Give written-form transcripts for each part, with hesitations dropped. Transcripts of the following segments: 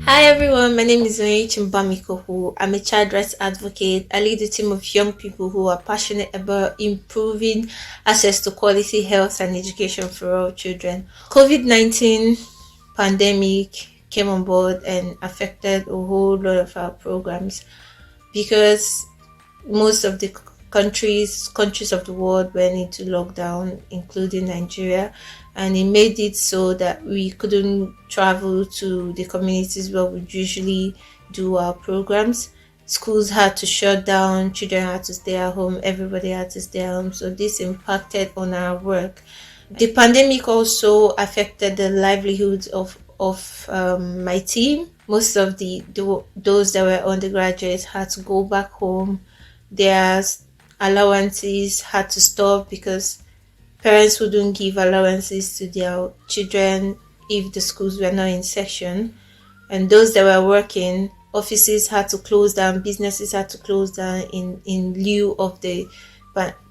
Hi everyone, my name is Onyieche Mbam. I'm a child rights advocate. I lead a team of young people who are passionate about improving access to quality health and education for all children. COVID-19 pandemic came on board and affected a whole lot of our programs because most of the countries of the world went into lockdown, including Nigeria, and it made it so that we couldn't travel to the communities where we usually do our programs. Schools had to shut down, children had to stay at home, everybody had to stay at home, so this impacted on our work. The pandemic also affected the livelihoods of my team. Most of those that were undergraduates had to go back home. Their allowances had to stop because parents wouldn't give allowances to their children if the schools were not in session. And those that were working, offices had to close down, businesses had to close down in lieu of the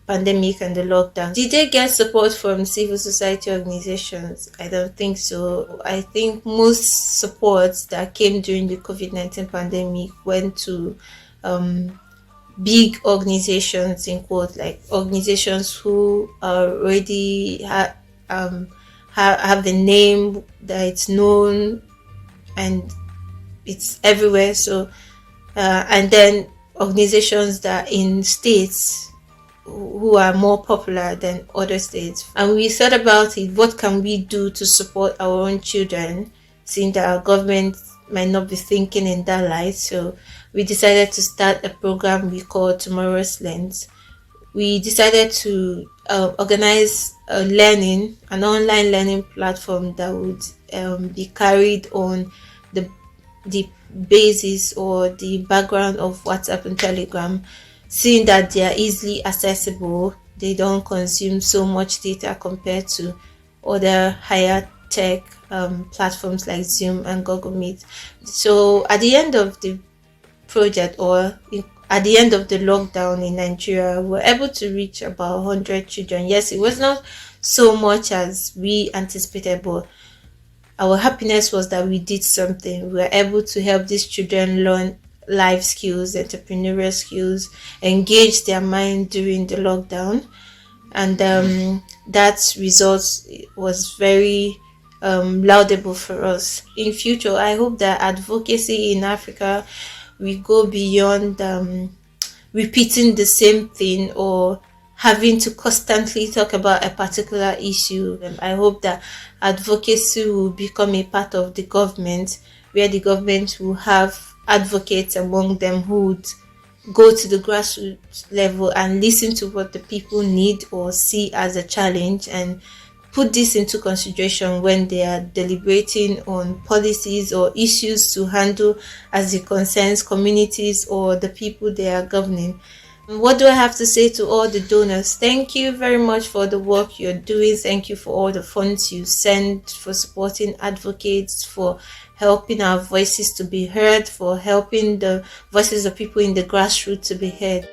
pandemic and the lockdown. Did they get support from civil society organizations? I don't think so. I think most supports that came during the COVID-19 pandemic went to big organizations, in quote, like organizations who already have the name that it's known and it's everywhere. So and then organizations that in states who are more popular than other states. And we thought about it, what can we do to support our own children, seeing that our government might not be thinking in that light. So we decided to start a program we call Tomorrow's Lens. We decided to organize an online learning platform that would be carried on the basis or the background of WhatsApp and Telegram, seeing that they are easily accessible. They don't consume so much data compared to other higher tech platforms like Zoom and Google Meet. So at the end of the project, at the end of the lockdown in Nigeria, we were able to reach about 100 children. Yes, it was not so much as we anticipated, but our happiness was that we did something. We were able to help these children learn life skills, entrepreneurial skills, engage their mind during the lockdown, and that result was very laudable for us. In future, I hope that advocacy in Africa will go beyond repeating the same thing or having to constantly talk about a particular issue. I hope that advocacy will become a part of the government, where the government will have advocates among them who would go to the grassroots level and listen to what the people need or see as a challenge and put this into consideration when they are deliberating on policies or issues to handle as it concerns communities or the people they are governing. What do I have to say to all the donors? Thank you very much for the work you're doing. Thank you for all the funds you send, for supporting advocates, for helping our voices to be heard, for helping the voices of people in the grassroots to be heard.